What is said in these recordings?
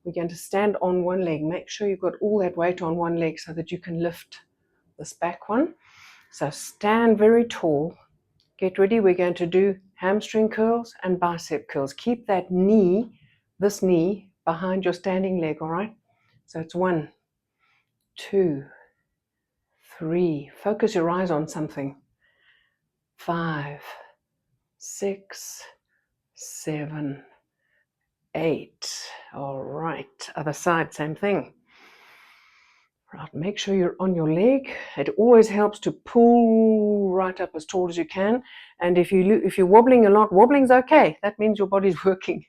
we're going to stand on one leg. Make sure you've got all that weight on one leg so that you can lift this back one. So stand very tall. Get ready. We're going to do hamstring curls and bicep curls. Keep that knee, this knee, behind your standing leg, all right? So it's 1, 2, 3. Focus your eyes on something. 5, 6, 7, 8. All right. Other side, same thing. Right. Make sure you're on your leg. It always helps to pull right up as tall as you can. And if you're wobbling a lot, wobbling's okay. That means your body's working.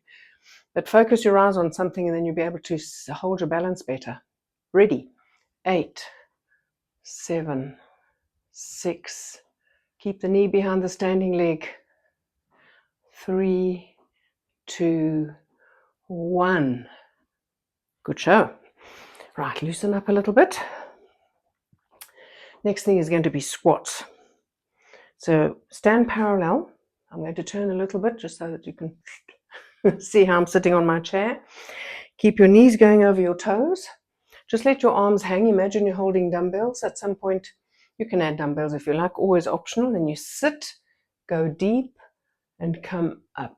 But focus your eyes on something, and then you'll be able to hold your balance better. Ready? 8, 7, 6. Keep the knee behind the standing leg. 3, 2, 1. Good show. Right, loosen up a little bit. Next thing is going to be squats. So stand parallel. I'm going to turn a little bit just so that you can see how I'm sitting on my chair. Keep your knees going over your toes. Just let your arms hang. Imagine you're holding dumbbells. At some point, you can add dumbbells if you like, always optional. Then you sit, go deep, and come up.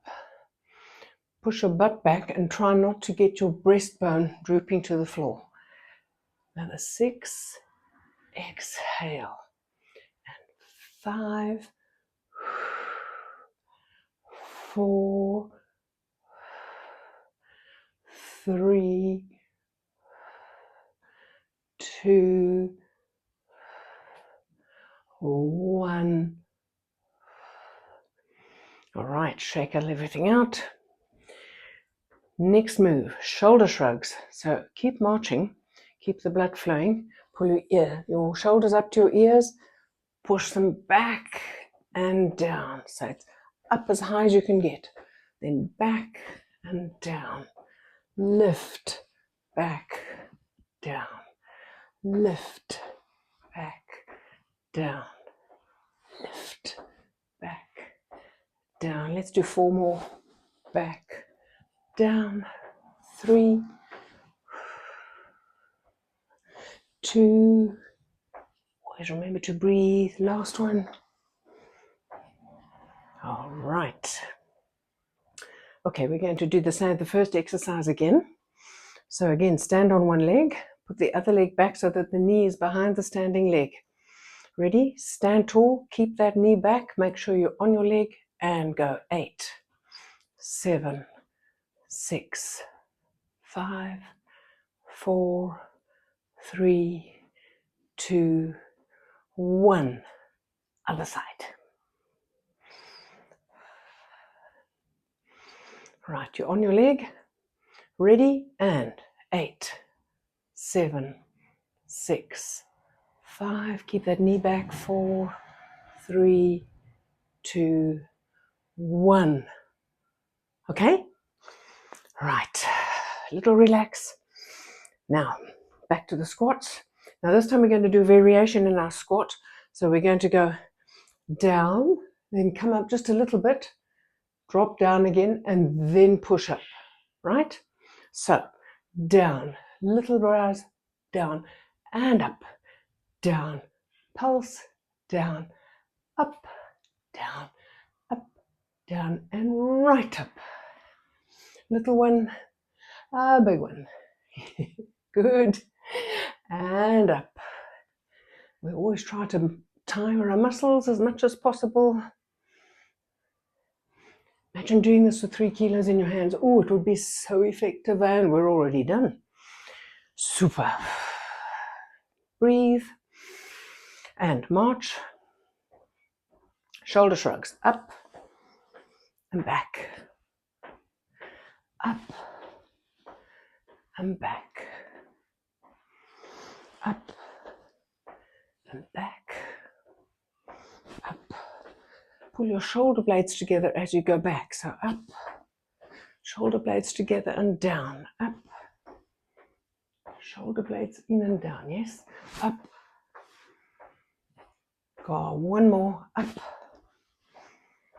Push your butt back and try not to get your breastbone drooping to the floor. Another 6. Exhale. And 5, 4, 3, 2, 1. All right, shake everything out. Next move, shoulder shrugs. So keep marching, keep the blood flowing. Pull your shoulders up to your ears, push them back and down. So it's up as high as you can get. Then back and down. Lift, back, down. Lift, back, down. Lift, back, down. Let's do 4 more. Back, down. 3, 2. Always remember to breathe. Last one. All right. Okay, we're going to do the same, the first exercise again. So again, stand on one leg, put the other leg back so that the knee is behind the standing leg. Ready? Stand tall, keep that knee back, make sure you're on your leg, and go. 8, 7, 6, 5, 4, 3, 2, 1. Other side. Right, you're on your leg. Ready? And 8, 7, 6, 5. Keep that knee back. 4, 3, 2, 1. Okay? Right. Little relax. Now, back to the squats. Now this time we're going to do variation in our squat. So we're going to go down, then come up just a little bit, drop down again, and then push up. Right? So, down, little rise, down, and up, down, pulse, down, up, down, and right up. Little one, a big one. Good. And up. We always try to time our muscles as much as possible. Imagine doing this with 3 kilos in your hands. Oh, it would be so effective, and we're already done. Super. Breathe. And march. Shoulder shrugs. Up and back. Up and back. Up and back. Up. Pull your shoulder blades together as you go back. So up, shoulder blades together and down. Up, shoulder blades in and down. Yes, up. Go on, 1 more. Up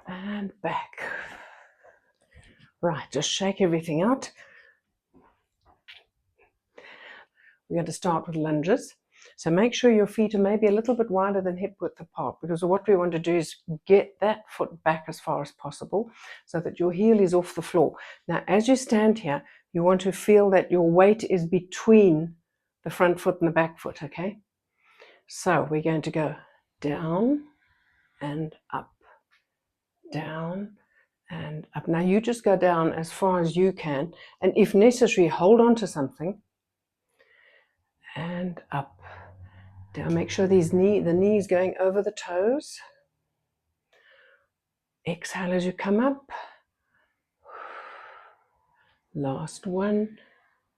and back. Right, just shake everything out. we're going to start with lunges. So make sure your feet are maybe a little bit wider than hip width apart, because what we want to do is get that foot back as far as possible so that your heel is off the floor. Now, as you stand here, you want to feel that your weight is between the front foot and the back foot, okay? So we're going to go down and up, down and up. Now you just go down as far as you can, and if necessary, hold on to something, and up, down. Make sure the knees going over the toes. Exhale as you come up. Last one,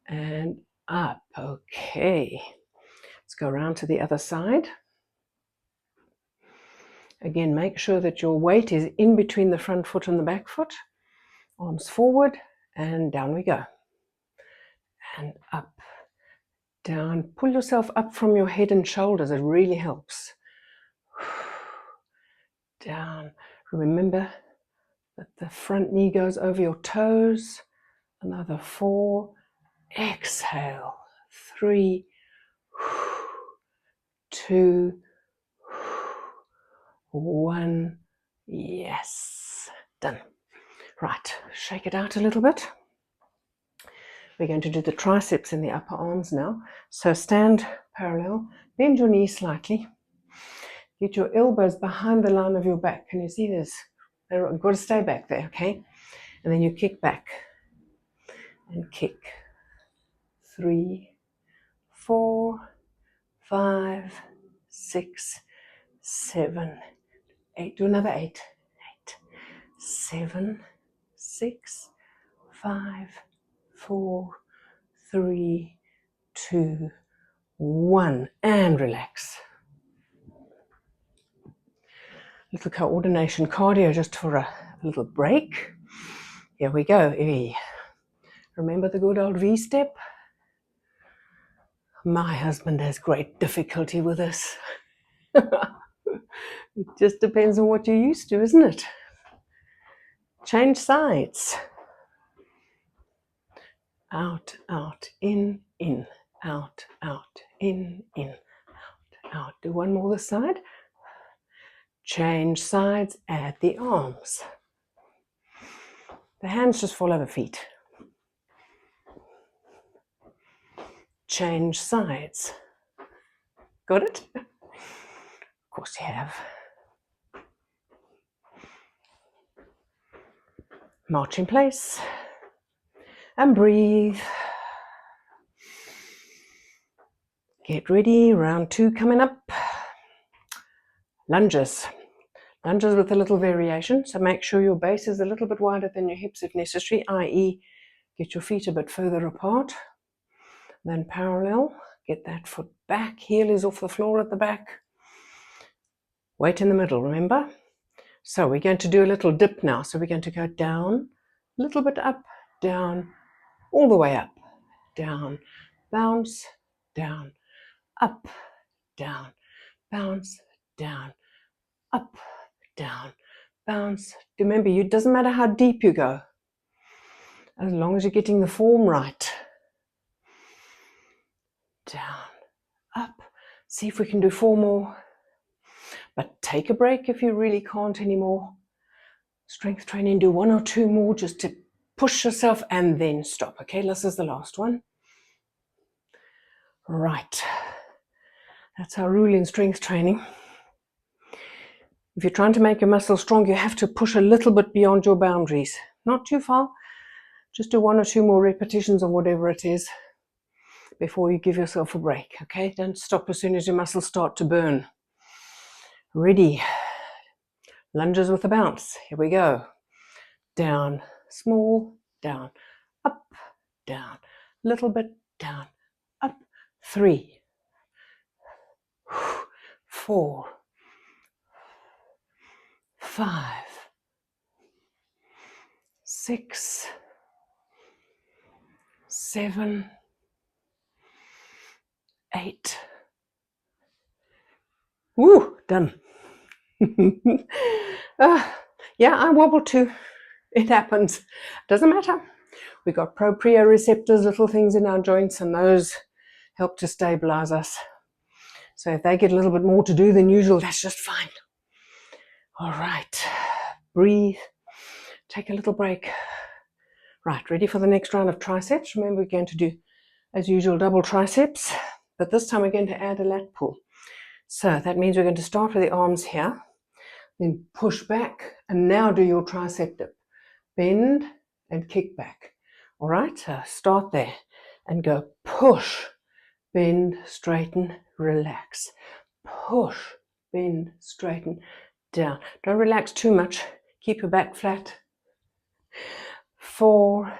and up. Okay, let's go around to the other side. Again, make sure that your weight is in between the front foot and the back foot. Arms forward, and down we go. And up, down. Pull yourself up from your head and shoulders. It really helps. Down. Remember that the front knee goes over your toes. Another 4. Exhale. 3, 2, 1. Yes. Done. Right. Shake it out a little bit. We're going to do the triceps in the upper arms now. So stand parallel, bend your knees slightly, get your elbows behind the line of your back. Can you see this? You've got to stay back there, okay? And then you kick back and kick. 3, 4, 5, 6, 7, 8. Do another 8. 8, 7, 6, 5, 4, 3, 2, 1, and relax. Little coordination cardio just for a little break. Here we go. Remember the good old V-step? My husband has great difficulty with this. It just depends on what you're used to, isn't it? Change sides. Out, out, in, out, out, in, out, out. Do one more this side. Change sides, add the arms. The hands just follow the feet. Change sides. Got it? Of course you have. March in place and breathe. Get ready, round 2 coming up. Lunges. Lunges with a little variation, so make sure your base is a little bit wider than your hips if necessary, i.e. get your feet a bit further apart. Then parallel, get that foot back, heel is off the floor at the back. Weight in the middle, remember? So we're going to do a little dip now. So we're going to go down, a little bit up, down, all the way up, down, bounce, down, up, down, bounce, down, up, down, bounce. Remember, it doesn't matter how deep you go, as long as you're getting the form right. Down, up. See if we can do 4 more. But take a break if you really can't anymore. Strength training, do 1 or 2 more just to push yourself and then stop. Okay, this is the last one. Right. That's our rule in strength training. If you're trying to make your muscles strong, you have to push a little bit beyond your boundaries. Not too far. Just do 1 or 2 more repetitions or whatever it is before you give yourself a break. Okay, don't stop as soon as your muscles start to burn. Ready. Lunges with a bounce. Here we go. Down, small, down, up, down, little bit, down, up. 3, 4, 5, 6, 7, 8. Woo, done. Yeah, I wobble too. It happens. Doesn't matter. We've got proprioceptors, little things in our joints, and those help to stabilize us. So if they get a little bit more to do than usual, that's just fine. All right, breathe, take a little break. Right, ready for the next round of triceps. Remember, we're going to do, as usual, double triceps, but this time we're going to add a lat pull. So that means we're going to start with the arms here, then push back, and now do your tricep dip. Bend and kick back. All right, so start there and go push, bend, straighten, relax. Push, bend, straighten, down. Don't relax too much. Keep your back flat. 4,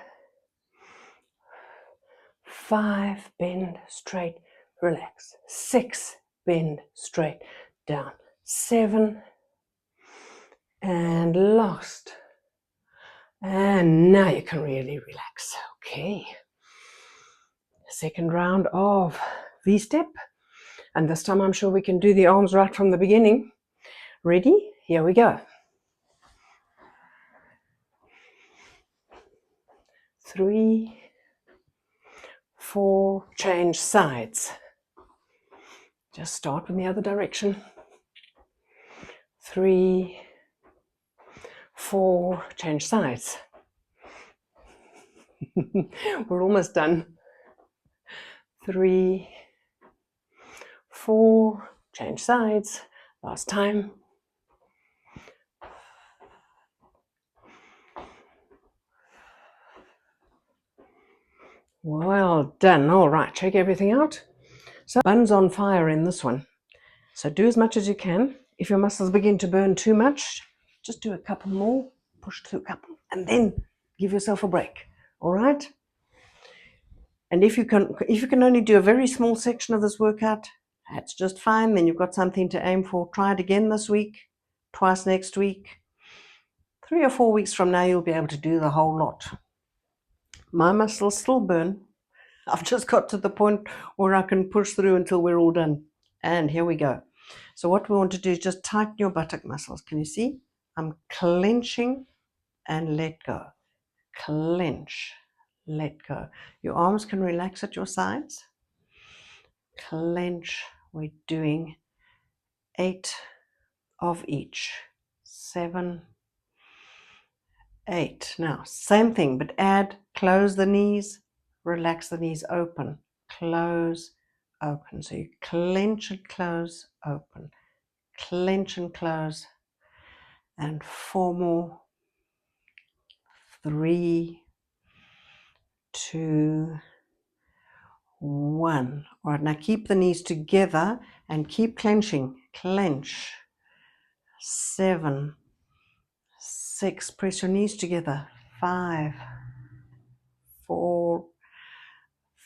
5, bend, straight, relax. 6, bend, straight, down. 7, and last. And now you can really relax. Okay. Second round of V-step. And this time I'm sure we can do the arms right from the beginning. Ready? Here we go. 3, 4, change sides. Just start in the other direction. 3, 4, change sides. We're almost done. 3, 4, change sides. Last time. Well done. All right, check everything out. So bun's on fire in this one. So do as much as you can. If your muscles begin to burn too much, just do a couple more, push through a couple, and then give yourself a break. All right? And if you can only do a very small section of this workout, that's just fine. Then you've got something to aim for. Try it again this week, twice next week. 3 or 4 weeks from now, you'll be able to do the whole lot. My muscles still burn. I've just got to the point where I can push through until we're all done. And here we go. So what we want to do is just tighten your buttock muscles. Can you see? I'm clenching and let go. Clench, let go. Your arms can relax at your sides. Clench. We're doing 8 of each. 7, 8. Now, same thing, but add, close the knees, relax the knees, open, close, open. So you clench and close, open, clench and close, and 4 more. 3, 2, 1. All right, now keep the knees together and keep clenching. Clench. 7, 6. Press your knees together. 5, 4,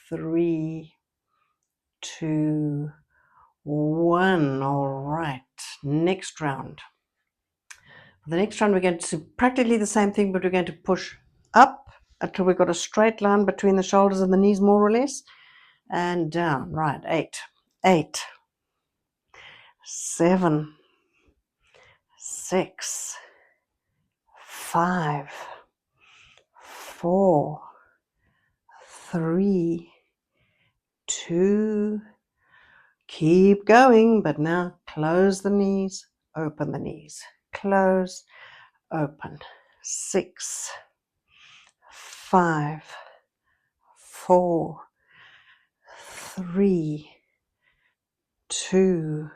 3, 2, 1. All right, next round. For the next round, we're going to do practically the same thing, but we're going to push up until we've got a straight line between the shoulders and the knees, more or less, and down. Right, 8, 7, 6, 5, 4, 3, 2. Keep going, but now close the knees, open the knees, close, open. 6, 5, 4, 3, 2,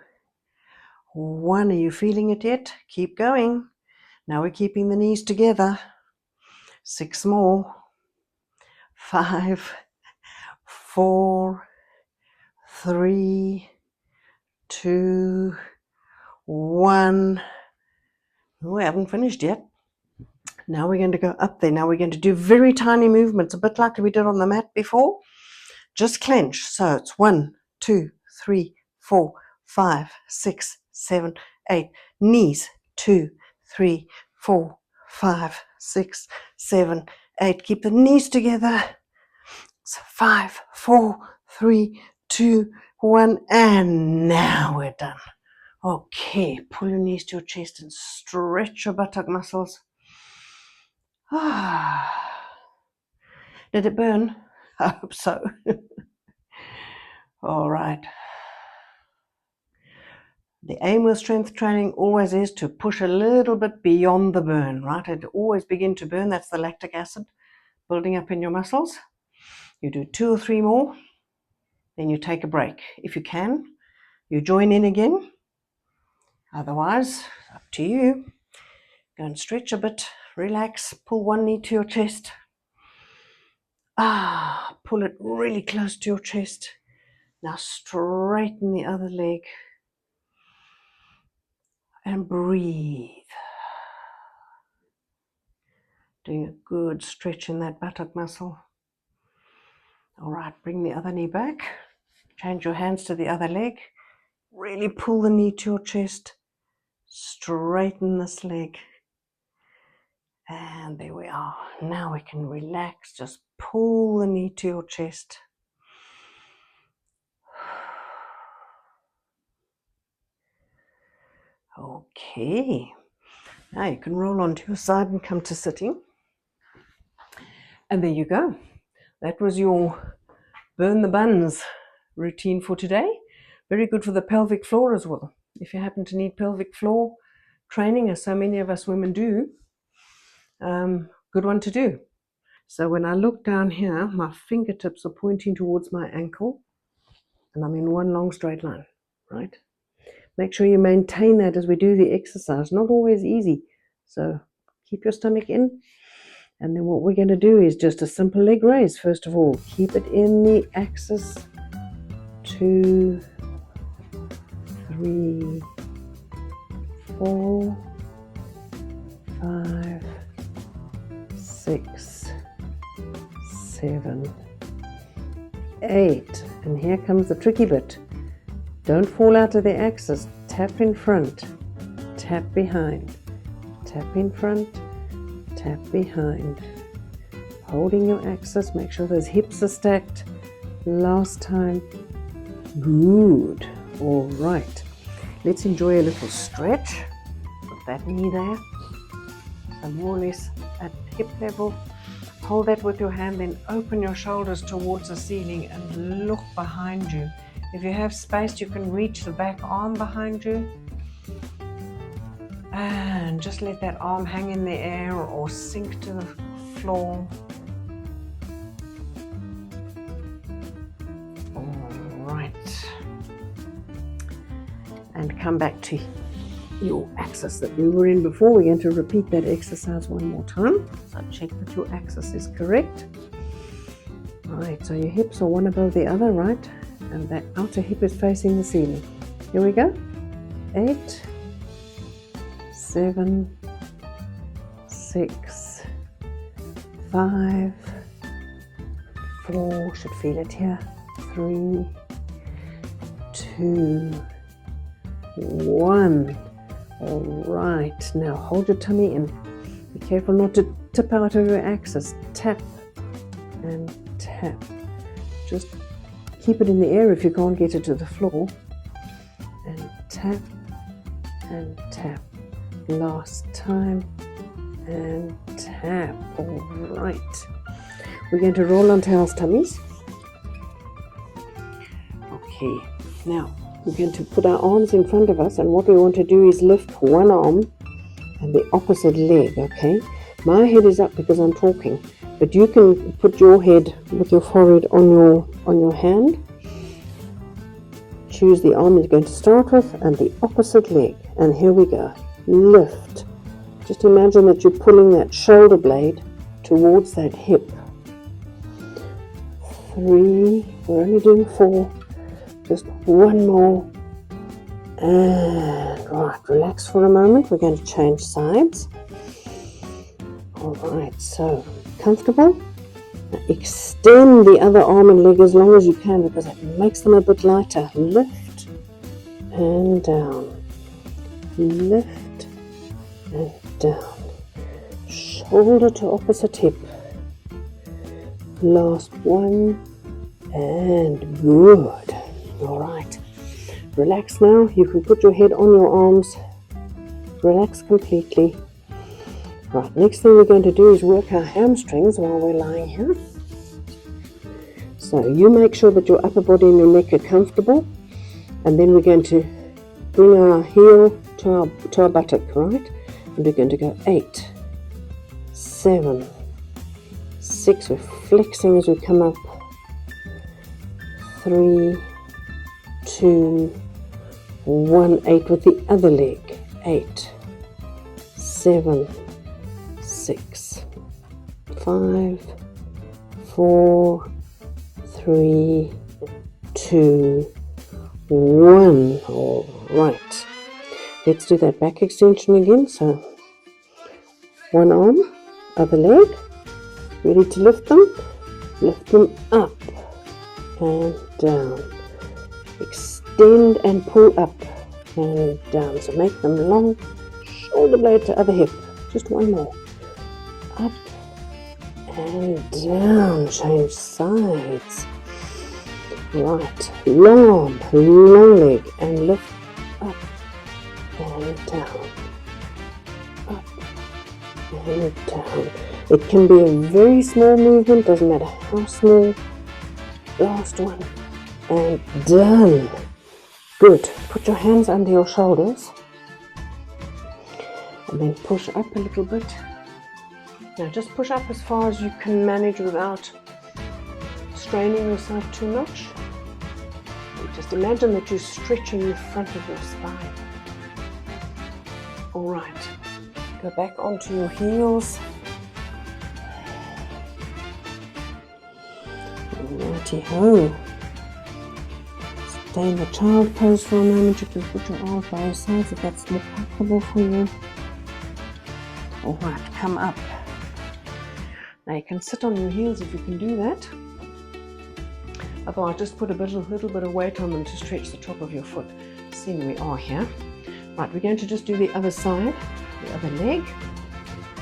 1. Are you feeling it yet? Keep going. Now we're keeping the knees together. 6 more. 5, 4, 3, 2, 1. We haven't finished yet. Now we're going to go up there. Now we're going to do very tiny movements, a bit like we did on the mat before. Just clench. So it's 1, 2, 3, 4, 5, 6, 7, 8. Knees. 2, 3, 4, 5, 6, 7, 8. Keep the knees together. So 5, 4, 3, 2, 1. And now we're done. Okay, pull your knees to your chest and stretch your buttock muscles. Did it burn? I hope so. All right. The aim with strength training always is to push a little bit beyond the burn, right? It always begin to burn. That's the lactic acid building up in your muscles. You do 2 or 3 more, then you take a break. If you can, you join in again. Otherwise, up to you. Go and stretch a bit, relax, pull one knee to your chest. Pull it really close to your chest. Now straighten the other leg and breathe. Doing a good stretch in that buttock muscle. All right, bring the other knee back. Change your hands to the other leg. Really pull the knee to your chest. Straighten this leg. And there we are. Now we can relax. Just pull the knee to your chest. Okay. Now you can roll onto your side and come to sitting. And there you go. That was your burn the buns routine for today. Very good for the pelvic floor as well. If you happen to need pelvic floor training, as so many of us women do, good one to do. So when I look down here, my fingertips are pointing towards my ankle and I'm in one long straight line, right? Make sure you maintain that as we do the exercise. Not always easy. So keep your stomach in. And then what we're going to do is just a simple leg raise. First of all, keep it in the axis. 2, 3, 4, 5, 6, 7, 8. And here comes the tricky bit. Don't fall out of the axis. Tap in front, tap behind, tap in front, tap behind. Holding your axis, make sure those hips are stacked. Last time. Good. All right. Let's enjoy a little stretch. Put that knee there. So more or less at hip level. Hold that with your hand, then open your shoulders towards the ceiling and look behind you. If you have space, you can reach the back arm behind you. And just let that arm hang in the air or sink to the floor. All right. And come back to your axis that we were in before. We're going to repeat that exercise one more time. So check that your axis is correct. All right, so your hips are one above the other, right? And that outer hip is facing the ceiling. Here we go. 8, 7, 6, 5, 4, should feel it here. 3, 2, 1. All right, now hold your tummy in. Be careful not to tip out of your axis. Tap and tap. Just keep it in the air if you can't get it to the floor. And tap and tap. Last time and tap. All right. We're going to roll onto our tummies. Okay. Now we're going to put our arms in front of us, and what we want to do is lift one arm and the opposite leg. Okay. My head is up because I'm talking. But you can put your head with your forehead on your hand. Choose the arm you're going to start with and the opposite leg. And here we go. Lift. Just imagine that you're pulling that shoulder blade towards that hip. 3. We're only doing 4. Just one more. And right, relax for a moment. We're going to change sides. All right, so comfortable. Now extend the other arm and leg as long as you can because it makes them a bit lighter. Lift and down. Lift and down. Shoulder to opposite hip. Last one and good. All right. Relax now. You can put your head on your arms. Relax completely. Right, next thing we're going to do is work our hamstrings while we're lying here. So you make sure that your upper body and your neck are comfortable, and then we're going to bring our heel to our buttock, right? And we're going to go 8, 7, 6. We're flexing as we come up. 3, 2, 1. 8 with the other leg. 8, 7, 6, 5, 4, 3, 2, 1. All right. Let's do that back extension again. So one arm, other leg, ready to lift them up and down. Extend and pull up and down. So make them long, shoulder blade to other hip. Just one more. Up and down. Change sides. Right. Long arm, long leg, and lift up and down. Up and down. It can be a very small movement, doesn't matter how small. Last one. And done. Good. Put your hands under your shoulders. And then push up a little bit. Now just push up as far as you can manage without straining yourself too much. Just imagine that you're stretching the front of your spine. All right. Go back onto your heels. Righty-ho. Stay in the child pose for a moment. You can put your arms by your sides if that's more comfortable for you. All right, come up. Now you can sit on your heels if you can do that. Otherwise, just put a little bit of weight on them to stretch the top of your foot. Seeing we are here. Right, we're going to just do the other side, the other leg,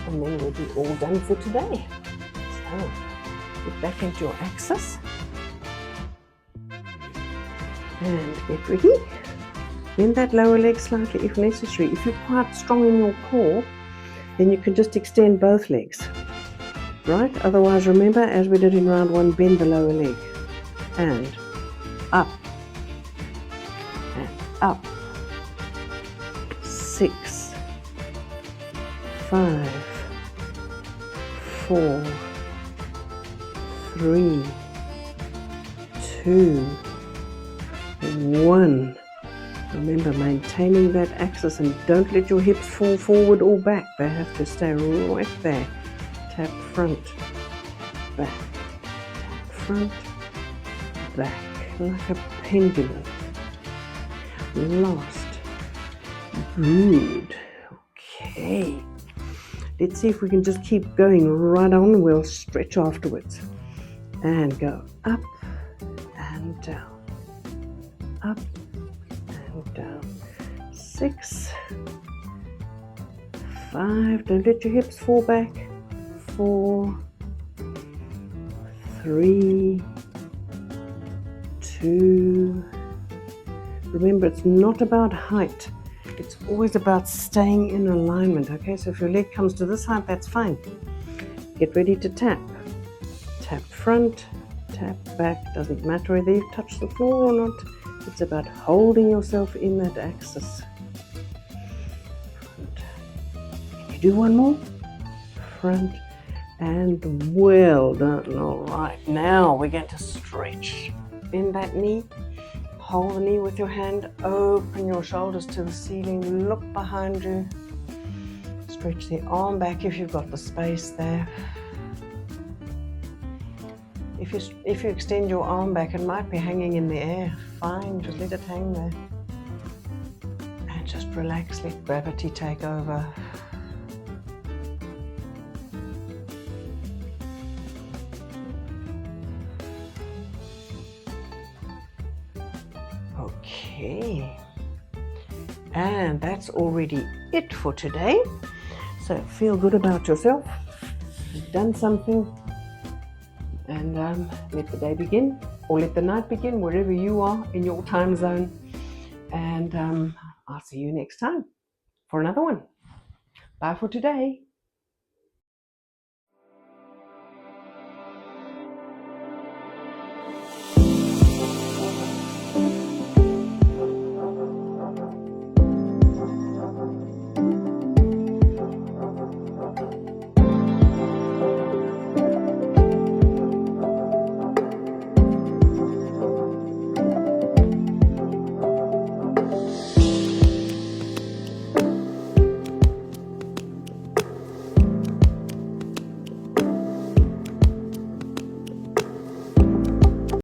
and then we'll be all done for today. So, get back into your axis. And get ready. Bend that lower leg slightly if necessary. If you're quite strong in your core, then you can just extend both legs. Right? Otherwise, remember, as we did in round 1, bend the lower leg. And up. And up. 6, 5, 4, 3, 2, 1. Remember, maintaining that axis and don't let your hips fall forward or back. They have to stay right there. Tap front, back, tap front, back, like a pendulum. Last. Good. Okay. Let's see if we can just keep going right on. We'll stretch afterwards. And go up and down. Up and down. 6, 5. Don't let your hips fall back. 4, 3, 2. Remember, it's not about height. It's always about staying in alignment, okay? So if your leg comes to this height, that's fine. Get ready to tap. Tap front, tap back. Doesn't matter whether you've touched the floor or not. It's about holding yourself in that axis. Front. Can you do one more? Front and well done. All right, now we're going to stretch. Bend that knee. Hold the knee with your hand, open your shoulders to the ceiling, look behind you, stretch the arm back if you've got the space there. If you extend your arm back, it might be hanging in the air. Fine, just let it hang there. And just relax, let gravity take over. Okay, and that's already it for today. So feel good about yourself. You've done something, and let the day begin, or let the night begin, wherever you are in your time zone. And I'll see you next time for another one. Bye for today.